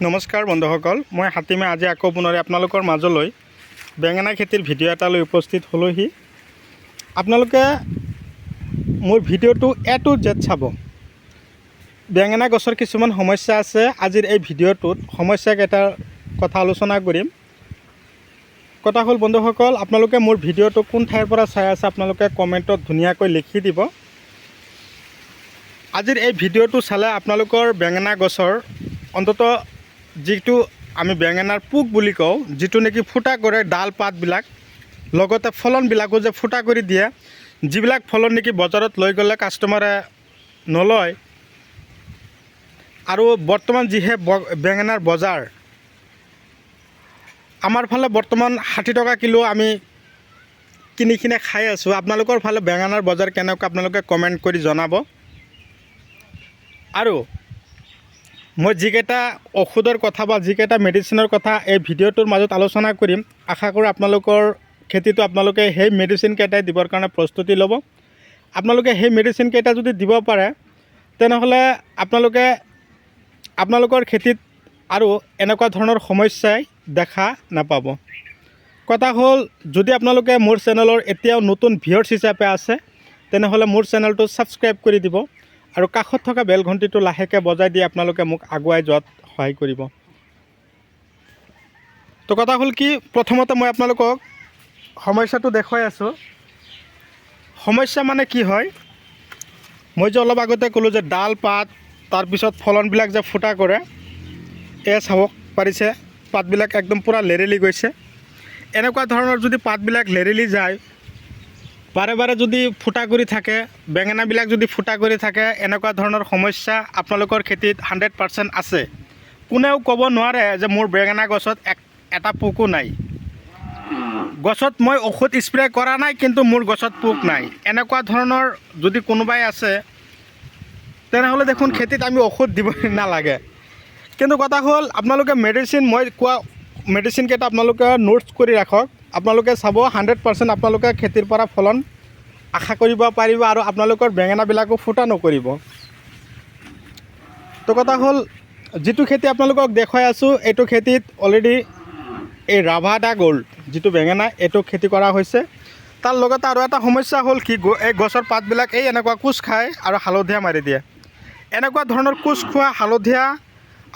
নমস্কাৰ বন্ধুসকল, মই হাতীমে আজি আকৌ পুনৰে আপোনালোকৰ মাজলৈ বেঙেনা খেতিৰ ভিডিঅ' এটা লৈ উপস্থিত হ'লোহি। আপোনালোকে মোৰ ভিডিঅ'টো A to Z চাব। বেঙেনা গছৰ কিছুমান সমস্যা আছে। আজিৰ এই ভিডিঅ'টোত সমস্যাকেইটাৰ কথা আলোচনা কৰিম। কথা হ'ল বন্ধুসকল, আপোনালোকে মোৰ ভিডিঅ'টো কোন ঠাইৰ পৰা চাই আছে আপোনালোকে কমেণ্টত ধুনীয়াকৈ লিখি দিব। আজিৰ এই ভিডিঅ'টো চালে আপোনালোকৰ বেঙেনা গছৰ অন্ততঃ যিটো আমি বেঙেনাৰ পোক বুলি কওঁ, যিটো নেকি ফুটা কৰে ডাল পাতবিলাক, লগতে ফলনবিলাকো যে ফুটা কৰি দিয়ে, যিবিলাক ফলন নেকি বজাৰত লৈ গ'লে কাষ্টমাৰে নলয়, আৰু বৰ্তমান যিহে বেঙেনাৰ বজাৰ, আমাৰ ফালে বৰ্তমান 60 টকা কিলো আমি কিনি খাই আছোঁ। আপোনালোকৰ ফালে বেঙেনাৰ বজাৰ কেনেকুৱা আপোনালোকে কমেণ্ট কৰি জনাব। আৰু মই যিকেইটা ঔষধৰ কথা বা যিকেইটা মেডিচিনৰ কথা এই ভিডিঅ'টোৰ মাজত আলোচনা কৰিম, আশা কৰোঁ আপোনালোকৰ খেতিটো আপোনালোকে সেই মেডিচিনকেইটাই দিবৰ কাৰণে প্ৰস্তুতি ল'ব। আপোনালোকে সেই মেডিচিনকেইটা যদি দিব পাৰে, তেনেহ'লে আপোনালোকে আপোনালোকৰ খেতিত আৰু এনেকুৱা ধৰণৰ সমস্যাই দেখা নাপাব। কথা হ'ল, যদি আপোনালোকে মোৰ চেনেলৰ এতিয়াও নতুন ভিউৱাৰ্ছ হিচাপে আছে, তেনেহ'লে মোৰ চেনেলটো ছাবস্ক্ৰাইব কৰি দিব আৰু কাষত থকা বেল ঘণ্টিটো লাহেকৈ বজাই দি আপোনালোকে মোক আগুৱাই যোৱাত সহায় কৰিব। তো কথা হ'ল কি, প্ৰথমতে মই আপোনালোকক সমস্যাটো দেখুৱাই আছোঁ। সমস্যা মানে কি হয়, মই যে অলপ আগতে ক'লোঁ যে ডাল পাত, তাৰপিছত ফলনবিলাক যে ফুটা কৰে, এয়া চাব পাৰিছে, পাতবিলাক একদম পূৰা লেৰেলি গৈছে। এনেকুৱা ধৰণৰ যদি পাতবিলাক লেৰেলি যায়, বাৰে বাৰে যদি ফুটা কৰি থাকে, বেঙেনাবিলাক যদি ফুটা কৰি থাকে, এনেকুৱা ধৰণৰ সমস্যা আপোনালোকৰ খেতিত 100% আছে। কোনেও ক'ব নোৱাৰে যে মোৰ বেঙেনা গছত এটা পোকো নাই, গছত মই ঔষধ স্প্ৰে কৰা নাই কিন্তু মোৰ গছত পোক নাই, এনেকুৱা ধৰণৰ যদি কোনোবাই আছে, তেনেহ'লে দেখোন খেতিত আমি ঔষধ দিব নালাগে। কিন্তু কথা হ'ল, আপোনালোকে মেডিচিন, মই কোৱা মেডিচিনকেইটা আপোনালোকে নোটছ কৰি ৰাখক। আপোনালোকে চাব 100% আপোনালোকে খেতিৰ পৰা ফলন আশা কৰিব পাৰিব আৰু আপোনালোকৰ বেঙেনাবিলাকো ফুটা নকৰিব। তো কথা হ'ল, যিটো খেতি আপোনালোকক দেখুৱাই আছোঁ, এইটো খেতিত অলৰেডি এই ৰাভাডা গ'ল্ড যিটো বেঙেনা, এইটো খেতি কৰা হৈছে। তাৰ লগতে আৰু এটা সমস্যা হ'ল কি, এই গছৰ পাতবিলাক এই এনেকুৱা কোচ খায় আৰু হালধীয়া মাৰি দিয়ে। এনেকুৱা ধৰণৰ কোচ খোৱা, হালধীয়া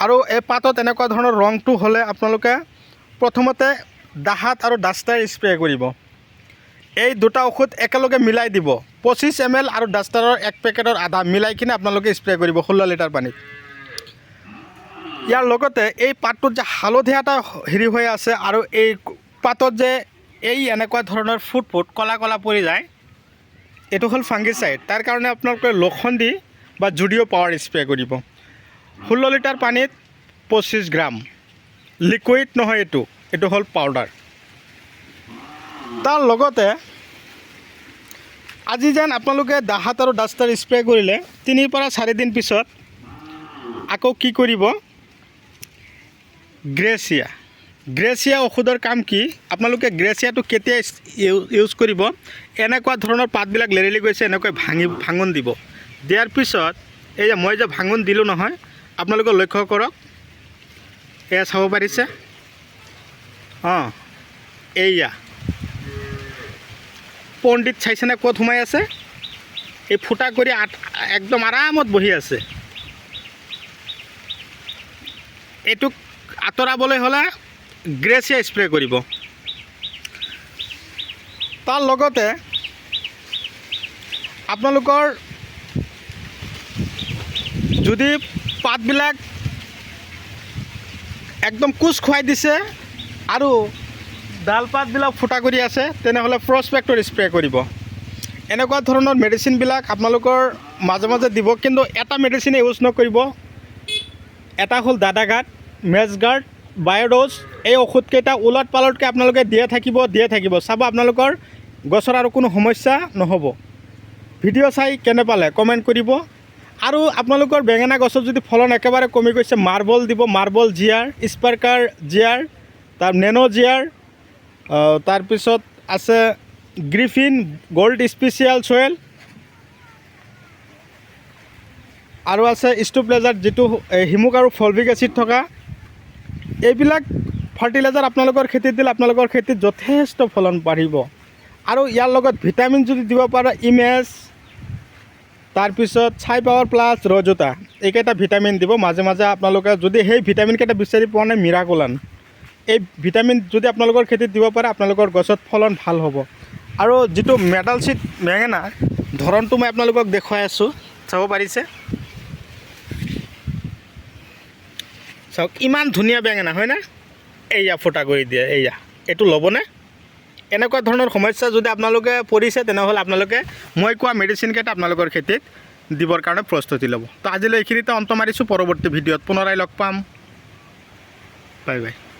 আৰু এই পাতত এনেকুৱা ধৰণৰ ৰংটো হ'লে আপোনালোকে প্ৰথমতে দাহাত আৰু ডাষ্টাৰ স্প্ৰে কৰিব। এই দুটা ঔষধ একেলগে মিলাই দিব। 25 ml আৰু ডাষ্টাৰৰ 1 পেকেটৰ আধা মিলাই কিনে আপোনালোকে স্প্ৰে কৰিব 16 লিটাৰ পানীত। ইয়াৰ লগতে এই পাতটোত যে হালধীয়া এটা হেৰি হৈ আছে আৰু এই পাতত যে এই এনেকুৱা ধৰণৰ ফুট কলা কলা পৰি যায়, এইটো হ'ল ফাংগিচাইড। তাৰ কাৰণে আপোনালোকে লোখন দি বা জুডিঅ' পাৱাৰ স্প্ৰে কৰিব 16 লিটাৰ পানীত 25 গ্ৰাম। লিকুইড নহয়, এইটো হ'ল পাউডাৰ। তাৰ লগতে আজি যেন আপোনালোকে দাহাত আৰু ডাষ্টাৰ স্প্ৰে কৰিলে 3 পৰা 4 দিন পিছত আকৌ কি কৰিব, গ্ৰেচিয়া ঔষধৰ কাম কি, আপোনালোকে গ্ৰেচিয়াটো কেতিয়া ইউজ কৰিব, এনেকুৱা ধৰণৰ পাতবিলাক লেৰেলি গৈছে এনেকৈ ভাঙোন দিব। দিয়াৰ পিছত এই যে মই যে ভাঙোন দিলোঁ নহয়, আপোনালোকে লক্ষ্য কৰক, এয়া চাব পাৰিছে, এইয়া পণ্ডিত চাইছেনে ক'ত সোমাই আছে, এই ফুটা কৰি একদম আৰামত বহি আছে। এইটোক আঁতৰাবলৈ হ'লে গ্ৰেচিয়া স্প্ৰে কৰিব। তাৰ লগতে আপোনালোকৰ যদি পাতবিলাক একদম কোচ খুৱাই দিছে আৰু ডাল পাতবিলাক ফুটা কৰি আছে, তেনেহ'লে প্ৰস্পেক্টৰ স্প্ৰে কৰিব। এনেকুৱা ধৰণৰ মেডিচিনবিলাক আপোনালোকৰ মাজে মাজে দিব, কিন্তু এটা মেডিচিনে ইউজ নকৰিব। এটা হ'ল দাদাঘাট, মেজগাৰ্ড, বায়'ড'জ। এই ঔষধকেইটা ওলট পালটকৈ আপোনালোকে দিয়ে থাকিব। চাব আপোনালোকৰ গছৰ আৰু কোনো সমস্যা নহ'ব। ভিডিঅ' চাই কেনে পালে কমেণ্ট কৰিব। আৰু আপোনালোকৰ বেঙেনা গছত যদি ফলন একেবাৰে কমি গৈছে, মাৰ্বল দিব, মাৰ্বল জিআৰ, স্পাৰ্কাৰ জিআৰ, তাৰ নেনো জিআৰ, তাৰপিছত আছে গ্ৰিফিন গ'ল্ড স্পেচিয়েল চয়েল, আৰু আছে ষ্টুপ্লেজাৰ, যিটো হিমুক আৰু ফলভিক এচিড থকা, এইবিলাক ফাৰ্টিলাইজাৰ আপোনালোকৰ খেতিত দিলে আপোনালোকৰ খেতিত যথেষ্ট ফলন বাঢ়িব। আৰু ইয়াৰ লগত ভিটামিন যদি দিব পাৰে ইমেজ, তাৰপিছত ছাই পাৱাৰ প্লাছ ৰজতা, এইকেইটা ভিটামিন দিব। মাজে মাজে আপোনালোকে যদি সেই ভিটামিনকেইটা বিচাৰি পোৱা নাই মিৰাকোলান, এই ভিটামিন যদি আপোনালোকৰ খেতিত দিব পাৰে আপোনালোকৰ গছত ফলন ভাল হ'ব। আৰু যিটো মেডাল চিট বেঙেনা ধৰণটো মই আপোনালোকক দেখুৱাই আছোঁ, চাব পাৰিছে। চাওক ইমান ধুনীয়া বেঙেনা হয়নে? এয়া ফুটা কৰি দিয়ে, এয়া এইটো ল'বনে? এনেকুৱা ধৰণৰ সমস্যা যদি আপোনালোকে পৰিছে তেনেহ'লে আপোনালোকে মই কোৱা মেডিচিনকেইটা আপোনালোকৰ খেতিত দিবৰ কাৰণে প্ৰস্তুতি ল'ব। তো আজিলৈ এইখিনিতে অন্ত মাৰিছোঁ। পৰৱৰ্তী ভিডিঅ'ত পুনৰাই লগ পাম। Bye bye.